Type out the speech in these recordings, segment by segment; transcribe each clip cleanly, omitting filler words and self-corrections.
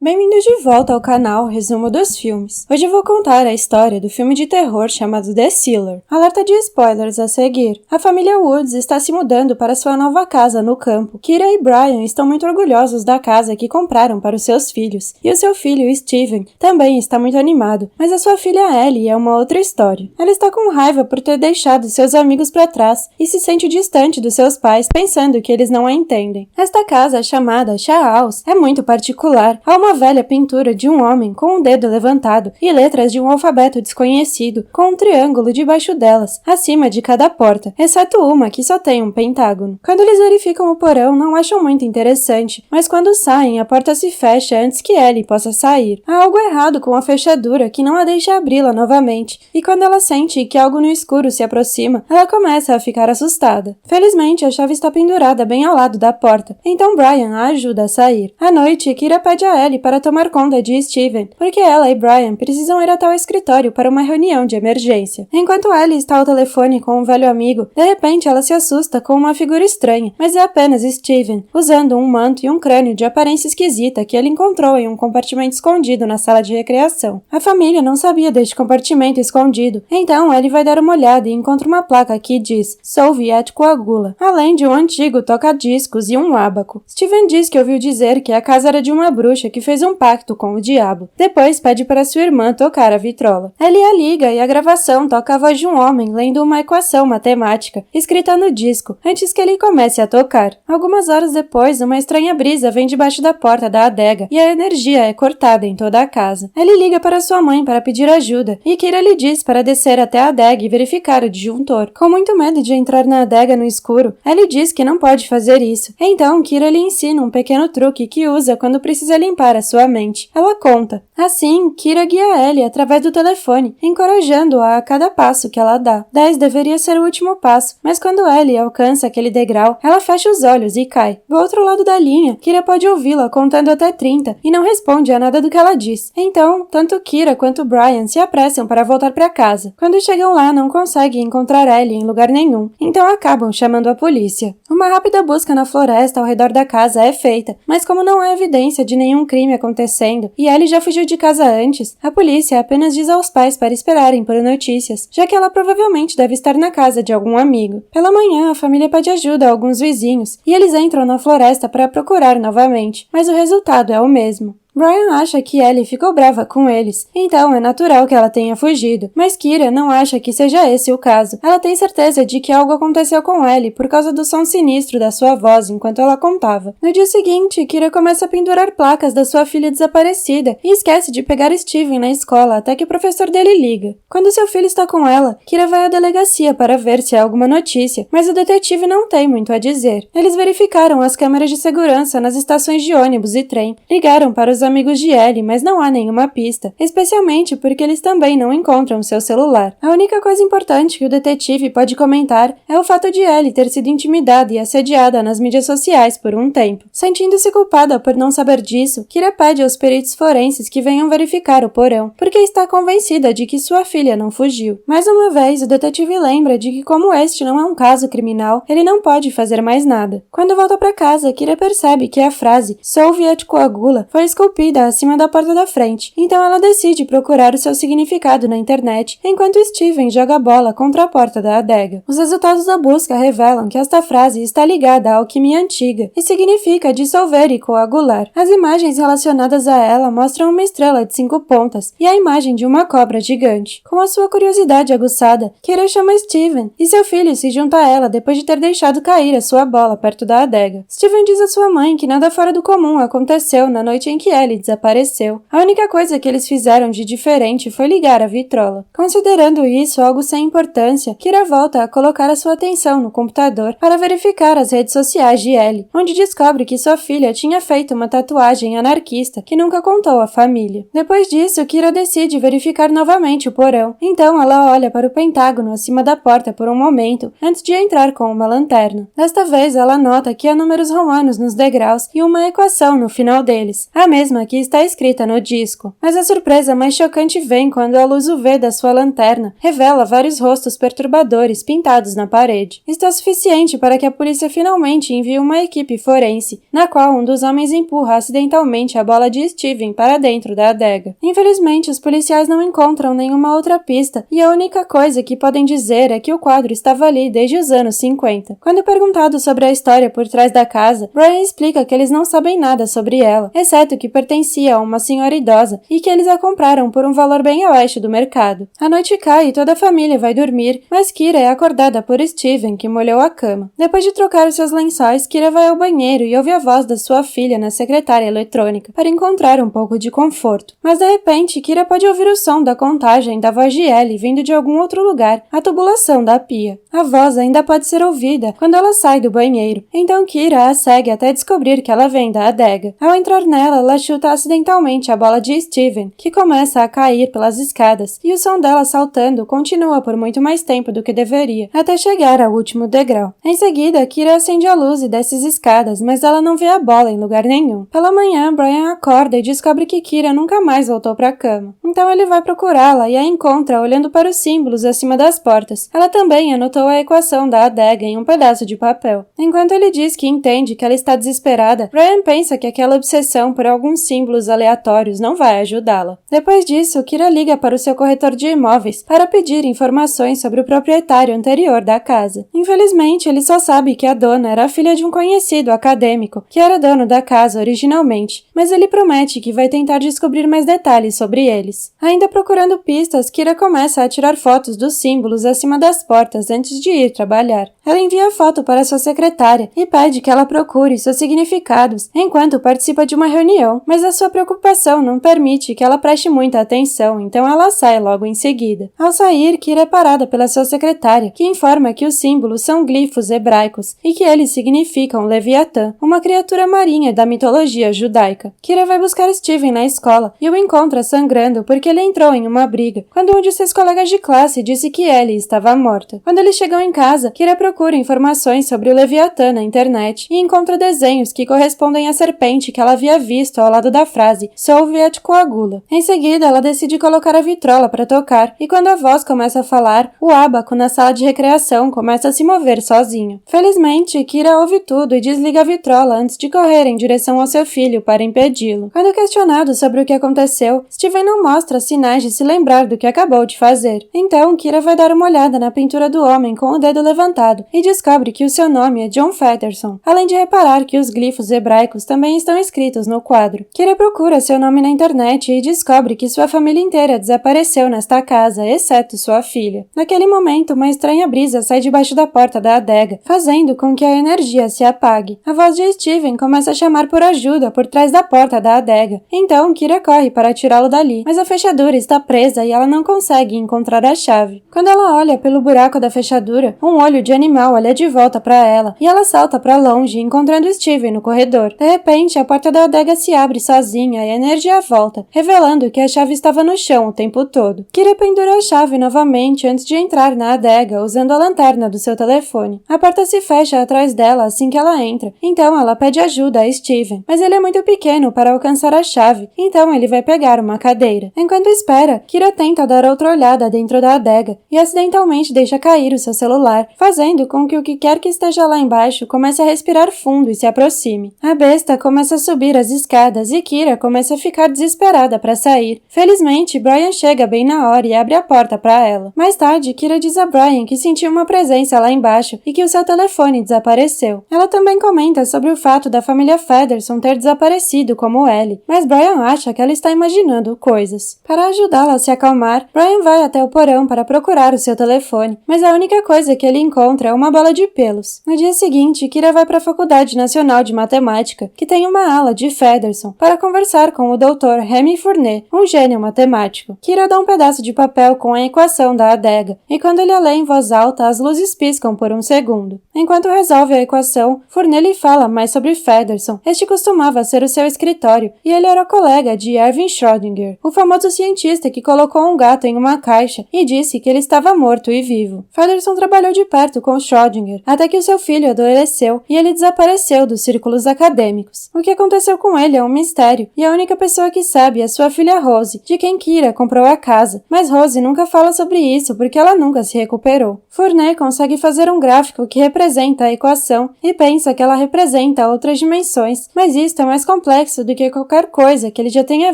Bem-vindos de volta ao canal Resumo dos Filmes. Hoje eu vou contar a história do filme de terror chamado The Cellar. Alerta de spoilers a seguir. A família Woods está se mudando para sua nova casa no campo. Kira e Brian estão muito orgulhosos da casa que compraram para os seus filhos. E o seu filho, Steven, também está muito animado. Mas a sua filha Ellie é uma outra história. Ela está com raiva por ter deixado seus amigos para trás e se sente distante dos seus pais, pensando que eles não a entendem. Esta casa, chamada Cha House, é muito particular. Há uma velha pintura de um homem com um dedo levantado e letras de um alfabeto desconhecido com um triângulo debaixo delas, acima de cada porta, exceto uma que só tem um pentágono. Quando eles verificam o porão, não acham muito interessante, mas quando saem, a porta se fecha antes que Ellie possa sair. Há algo errado com a fechadura que não a deixa abri-la novamente, e quando ela sente que algo no escuro se aproxima, ela começa a ficar assustada. Felizmente, a chave está pendurada bem ao lado da porta, então Brian a ajuda a sair. À noite, Kira pede a Ellie para tomar conta de Steven, porque ela e Brian precisam ir até o escritório para uma reunião de emergência. Enquanto Ellie está ao telefone com um velho amigo, de repente ela se assusta com uma figura estranha, mas é apenas Steven, usando um manto e um crânio de aparência esquisita que ele encontrou em um compartimento escondido na sala de recreação. A família não sabia deste compartimento escondido, então Ellie vai dar uma olhada e encontra uma placa que diz Soviet Coagula, além de um antigo toca-discos e um ábaco. Steven diz que ouviu dizer que a casa era de uma bruxa que fez um pacto com o diabo. Depois pede para sua irmã tocar a vitrola. Ellie a liga e a gravação toca a voz de um homem lendo uma equação matemática escrita no disco, antes que ele comece a tocar. Algumas horas depois, uma estranha brisa vem debaixo da porta da adega e a energia é cortada em toda a casa. Ellie liga para sua mãe para pedir ajuda e Kira lhe diz para descer até a adega e verificar o disjuntor. Com muito medo de entrar na adega no escuro, Ellie diz que não pode fazer isso. Então, Kira lhe ensina um pequeno truque que usa quando precisa limpar a sua mente. Ela conta. Assim, Kira guia Ellie através do telefone, encorajando-a a cada passo que ela dá. 10 deveria ser o último passo, mas quando Ellie alcança aquele degrau, ela fecha os olhos e cai. Do outro lado da linha, Kira pode ouvi-la contando até 30 e não responde a nada do que ela diz. Então, tanto Kira quanto Brian se apressam para voltar para casa. Quando chegam lá, não conseguem encontrar Ellie em lugar nenhum, então acabam chamando a polícia. Uma rápida busca na floresta ao redor da casa é feita, mas como não há evidência de nenhum crime acontecendo e Ellie já fugiu de casa antes, a polícia apenas diz aos pais para esperarem por notícias, já que ela provavelmente deve estar na casa de algum amigo. Pela manhã, a família pede ajuda a alguns vizinhos e eles entram na floresta para procurar novamente, mas o resultado é o mesmo. Brian acha que Ellie ficou brava com eles, então é natural que ela tenha fugido, mas Kira não acha que seja esse o caso. Ela tem certeza de que algo aconteceu com Ellie por causa do som sinistro da sua voz enquanto ela contava. No dia seguinte, Kira começa a pendurar placas da sua filha desaparecida e esquece de pegar Steven na escola até que o professor dele liga. Quando seu filho está com ela, Kira vai à delegacia para ver se há alguma notícia, mas o detetive não tem muito a dizer. Eles verificaram as câmeras de segurança nas estações de ônibus e trem, ligaram para os amigos de Ellie, mas não há nenhuma pista, especialmente porque eles também não encontram seu celular. A única coisa importante que o detetive pode comentar é o fato de Ellie ter sido intimidada e assediada nas mídias sociais por um tempo. Sentindo-se culpada por não saber disso, Kira pede aos peritos forenses que venham verificar o porão, porque está convencida de que sua filha não fugiu. Mais uma vez, o detetive lembra de que como este não é um caso criminal, ele não pode fazer mais nada. Quando volta para casa, Kira percebe que a frase Soviet Coagula foi esculpida acima da porta da frente, então ela decide procurar o seu significado na internet, enquanto Steven joga a bola contra a porta da adega. Os resultados da busca revelam que esta frase está ligada à alquimia antiga e significa dissolver e coagular. As imagens relacionadas a ela mostram uma estrela de 5 pontas e a imagem de uma cobra gigante. Com a sua curiosidade aguçada, Kira chama Steven e seu filho se junta a ela depois de ter deixado cair a sua bola perto da adega. Steven diz à sua mãe que nada fora do comum aconteceu na noite em que Ellie desapareceu. A única coisa que eles fizeram de diferente foi ligar a vitrola. Considerando isso algo sem importância, Kira volta a colocar a sua atenção no computador para verificar as redes sociais de Ellie, onde descobre que sua filha tinha feito uma tatuagem anarquista que nunca contou à família. Depois disso, Kira decide verificar novamente o porão. Então ela olha para o pentágono acima da porta por um momento, antes de entrar com uma lanterna. Desta vez, ela nota que há números romanos nos degraus e uma equação no final deles, a mesma mesma que está escrita no disco. Mas a surpresa mais chocante vem quando a luz UV da sua lanterna revela vários rostos perturbadores pintados na parede. Isso é suficiente para que a polícia finalmente envie uma equipe forense, na qual um dos homens empurra acidentalmente a bola de Steven para dentro da adega. Infelizmente, os policiais não encontram nenhuma outra pista e a única coisa que podem dizer é que o quadro estava ali desde os anos 50. Quando perguntado sobre a história por trás da casa, Brian explica que eles não sabem nada sobre ela, exceto que pertencia a uma senhora idosa e que eles a compraram por um valor bem abaixo do mercado. A noite cai e toda a família vai dormir, mas Kira é acordada por Steven, que molhou a cama. Depois de trocar os seus lençóis, Kira vai ao banheiro e ouve a voz da sua filha na secretária eletrônica para encontrar um pouco de conforto. Mas de repente, Kira pode ouvir o som da contagem da voz de Ellie vindo de algum outro lugar, a tubulação da pia. A voz ainda pode ser ouvida quando ela sai do banheiro, então Kira a segue até descobrir que ela vem da adega. Ao entrar nela, ela chuta acidentalmente a bola de Steven, que começa a cair pelas escadas, e o som dela saltando continua por muito mais tempo do que deveria, até chegar ao último degrau. Em seguida, Kira acende a luz e desce as escadas, mas ela não vê a bola em lugar nenhum. Pela manhã, Brian acorda e descobre que Kira nunca mais voltou para a cama. Então ele vai procurá-la e a encontra olhando para os símbolos acima das portas. Ela também anotou a equação da adega em um pedaço de papel. Enquanto ele diz que entende que ela está desesperada, Brian pensa que aquela obsessão por alguns símbolos aleatórios não vai ajudá-la. Depois disso, Kira liga para o seu corretor de imóveis para pedir informações sobre o proprietário anterior da casa. Infelizmente, ele só sabe que a dona era a filha de um conhecido acadêmico, que era dono da casa originalmente, mas ele promete que vai tentar descobrir mais detalhes sobre eles. Ainda procurando pistas, Kira começa a tirar fotos dos símbolos acima das portas antes de ir trabalhar. Ela envia a foto para sua secretária e pede que ela procure seus significados enquanto participa de uma reunião, mas a sua preocupação não permite que ela preste muita atenção, então ela sai logo em seguida. Ao sair, Kira é parada pela sua secretária, que informa que os símbolos são glifos hebraicos e que eles significam Leviatã, uma criatura marinha da mitologia judaica. Kira vai buscar Steven na escola e o encontra sangrando porque ele entrou em uma briga, quando um de seus colegas de classe disse que Ellie estava morta. Quando eles chegam em casa, Kira procura informações sobre o Leviatã na internet e encontra desenhos que correspondem à serpente que ela havia visto ao lado da frase Soviet coagula. Em seguida, ela decide colocar a vitrola para tocar e quando a voz começa a falar, o ábaco na sala de recreação começa a se mover sozinho. Felizmente, Kira ouve tudo e desliga a vitrola antes de correr em direção ao seu filho para impedi-lo. Quando questionado sobre o que aconteceu, Steven não mostra sinais de se lembrar do que acabou de fazer. Então, Kira vai dar uma olhada na pintura do homem com o dedo levantado e descobre que o seu nome é John Featherson, além de reparar que os glifos hebraicos também estão escritos no quadro. Kira procura seu nome na internet e descobre que sua família inteira desapareceu nesta casa, exceto sua filha. Naquele momento, uma estranha brisa sai debaixo da porta da adega, fazendo com que a energia se apague. A voz de Steven começa a chamar por ajuda por trás da porta da adega. Então, Kira corre para tirá-lo dali, mas a fechadura está presa e ela não consegue encontrar a chave. Quando ela olha pelo buraco da fechadura, um olho de animal olha de volta para ela e ela salta para longe, encontrando Steven no corredor. De repente, a porta da adega se abre sozinha e a energia volta, revelando que a chave estava no chão o tempo todo. Kira pendura a chave novamente antes de entrar na adega, usando a lanterna do seu telefone. A porta se fecha atrás dela assim que ela entra, então ela pede ajuda a Steven, mas ele é muito pequeno para alcançar a chave, então ele vai pegar uma cadeira. Enquanto espera, Kira tenta dar outra olhada dentro da adega e acidentalmente deixa cair o seu celular, fazendo com que o que quer que esteja lá embaixo comece a respirar fundo e se aproxime. A besta começa a subir as escadas e Kira começa a ficar desesperada para sair. Felizmente, Brian chega bem na hora e abre a porta para ela. Mais tarde, Kira diz a Brian que sentiu uma presença lá embaixo e que o seu telefone desapareceu. Ela também comenta sobre o fato da família Featherson ter desaparecido como Ellie, mas Brian acha que ela está imaginando coisas. Para ajudá-la a se acalmar, Brian vai até o porão para procurar o seu telefone, mas a única coisa que ele encontra é uma bola de pelos. No dia seguinte, Kira vai para a Faculdade Nacional de Matemática, que tem uma ala de Featherson, para conversar com o Dr. Remy Fournet, um gênio matemático. Kira dá um pedaço de papel com a equação da adega, e quando ele a lê em voz alta, as luzes piscam por um segundo. Enquanto resolve a equação, Fournet lhe fala mais sobre Featherson. Este costumava ser o seu escritório, e ele era colega de Erwin Schrödinger, o famoso cientista que colocou um gato em uma caixa e disse que ele estava morto e vivo. Featherson trabalhou de perto com Schrödinger, até que o seu filho adoeceu e ele desapareceu dos círculos acadêmicos. O que aconteceu com ele é um mistério, e a única pessoa que sabe é sua filha Rose, de quem Kira comprou a casa, mas Rose nunca fala sobre isso porque ela nunca se recuperou. Fournet consegue fazer um gráfico que representa a equação e pensa que ela representa outras dimensões, mas isso é mais complexo do que qualquer coisa que ele já tenha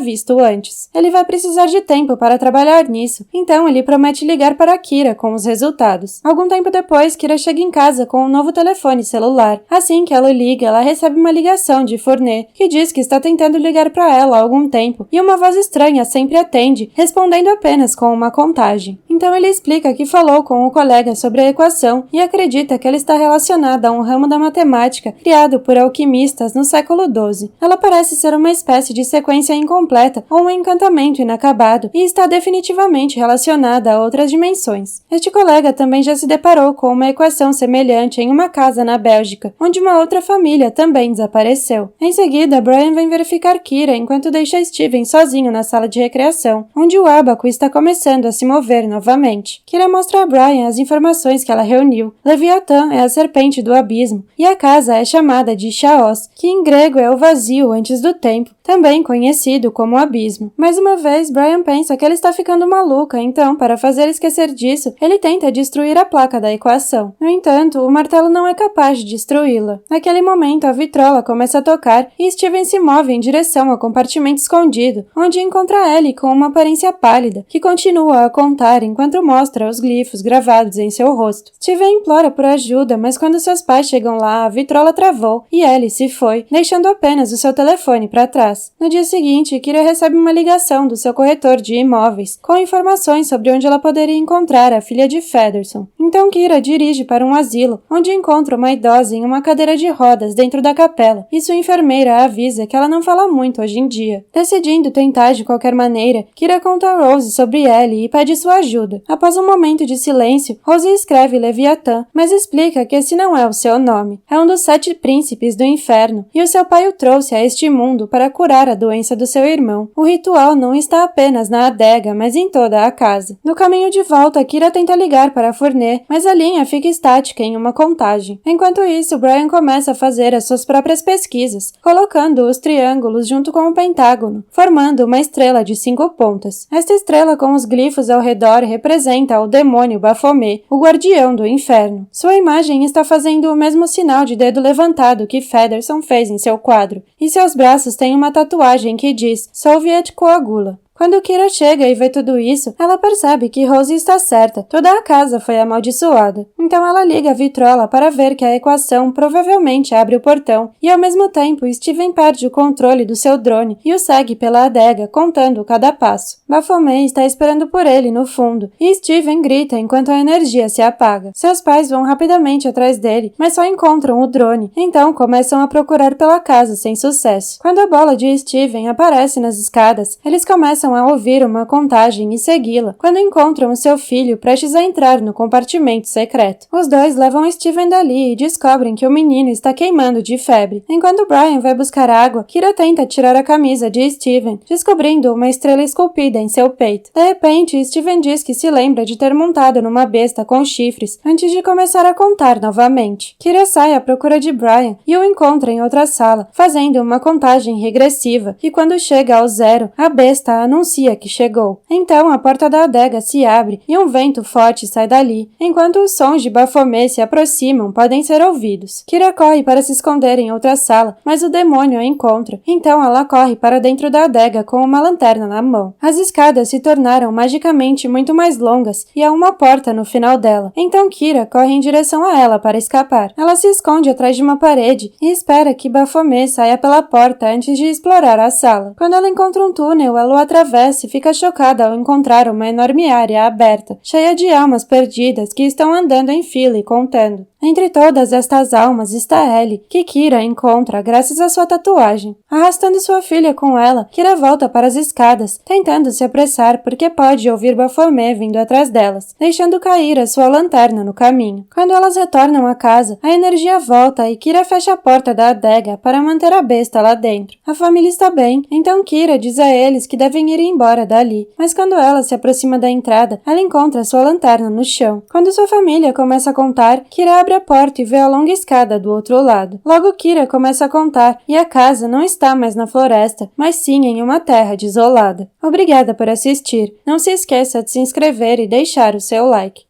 visto antes. Ele vai precisar de tempo para trabalhar nisso, então ele promete ligar para Kira com os resultados. Algum tempo depois, Kira chega em casa com um novo telefone celular. Assim que ela liga, ela recebe uma ligação de Fournet, que diz que está tentando ligar para ela há algum tempo, e uma voz estranha sempre atende, respondendo apenas com uma contagem. Então ele explica que falou com o colega sobre a equação e acredita que ela está relacionada a um ramo da matemática criado por alquimistas no século XII. Ela parece ser uma espécie de sequência incompleta ou um encantamento inacabado e está definitivamente relacionada a outras dimensões. Este colega também já se deparou com uma equação semelhante em uma casa na Bélgica, onde uma outra família também desapareceu. Em seguida, Brian vem verificar Kira enquanto deixa Steven sozinho na sala de recreação, onde o ábaco está começando a se mover novamente. Kira mostra a Brian as informações que ela reuniu. Leviatã é a serpente do abismo, e a casa é chamada de Chaos, que em grego é o vazio antes do tempo, também conhecido como abismo. Mais uma vez, Brian pensa que ela está ficando maluca, então, para fazer esquecer disso, ele tenta destruir a placa da equação. No entanto, o martelo não é capaz de destruí-la. Naquele momento, a vitrola começa a tocar e Steven se move em direção ao compartimento escondido, onde encontra Ellie com uma aparência pálida, que continua a contar enquanto mostra os glifos gravados em seu rosto. Steven implora por ajuda, mas quando seus pais chegam lá, a vitrola travou e Ellie se foi, deixando apenas o seu telefone para trás. No dia seguinte, Kira recebe uma ligação do seu corretor de imóveis, com informações sobre onde ela poderia encontrar a filha de Featherson. Então Kira dirige para um asilo, onde encontra uma idosa em uma cadeira de rodas dentro da capela, e sua enfermeira avisa que ela não fala muito hoje em dia. Decidindo tentar de qualquer maneira, Kira conta a Rose sobre Ellie e pede sua ajuda. Após um momento de silêncio, Rose escreve Leviatã, mas explica que esse não é o seu nome. É um dos 7 príncipes do inferno, e o seu pai o trouxe a este mundo para curar a doença do seu irmão. O ritual não está apenas na adega, mas em toda a casa. No caminho de volta, Kira tenta ligar para Fournet, mas a linha fica estática em uma contagem. Enquanto isso, Brian começa a fazer as suas próprias pesquisas, colocando os triângulos junto com o pentágono, formando uma estrela de 5 pontas. Esta estrela com os glifos ao redor representa o demônio Baphomet, o guardião do inferno. Sua imagem está fazendo o mesmo sinal de dedo levantado que Featherson fez em seu quadro, e seus braços têm uma tatuagem que diz Soviet Coagula. Quando Kira chega e vê tudo isso, ela percebe que Rose está certa. Toda a casa foi amaldiçoada. Então ela liga a vitrola para ver que a equação provavelmente abre o portão, e ao mesmo tempo Steven perde o controle do seu drone e o segue pela adega, contando cada passo. Baphomet está esperando por ele no fundo, e Steven grita enquanto a energia se apaga. Seus pais vão rapidamente atrás dele, mas só encontram o drone, então começam a procurar pela casa sem sucesso. Quando a bola de Steven aparece nas escadas, eles começam a ouvir uma contagem e segui-la, quando encontram o seu filho prestes a entrar no compartimento secreto. Os dois levam Steven dali e descobrem que o menino está queimando de febre. Enquanto Brian vai buscar água, Kira tenta tirar a camisa de Steven, descobrindo uma estrela esculpida em seu peito. De repente, Steven diz que se lembra de ter montado numa besta com chifres antes de começar a contar novamente. Kira sai à procura de Brian e o encontra em outra sala, fazendo uma contagem regressiva, e quando chega ao 0, a besta anuncia que chegou. Então a porta da adega se abre e um vento forte sai dali, enquanto os sons de Baphomet se aproximam podem ser ouvidos. Kira corre para se esconder em outra sala, mas o demônio a encontra. Então ela corre para dentro da adega com uma lanterna na mão. As escadas se tornaram magicamente muito mais longas e há uma porta no final dela. Então Kira corre em direção a ela para escapar. Ela se esconde atrás de uma parede e espera que Baphomet saia pela porta antes de explorar a sala. Quando ela encontra um túnel, ela o atravessa e fica chocada ao encontrar uma enorme área aberta, cheia de almas perdidas que estão andando em fila e contando. Entre todas estas almas está Ellie, que Kira encontra graças à sua tatuagem. Arrastando sua filha com ela, Kira volta para as escadas, tentando se apressar porque pode ouvir Baphomet vindo atrás delas, deixando cair a sua lanterna no caminho. Quando elas retornam à casa, a energia volta e Kira fecha a porta da adega para manter a besta lá dentro. A família está bem, então Kira diz a eles que devem ir embora dali, mas quando ela se aproxima da entrada, ela encontra sua lanterna no chão. Quando sua família começa a contar, Kira abre a porta e vê a longa escada do outro lado. Logo Kira começa a contar e a casa não está mais na floresta, mas sim em uma terra desolada. Obrigada por assistir. Não se esqueça de se inscrever e deixar o seu like.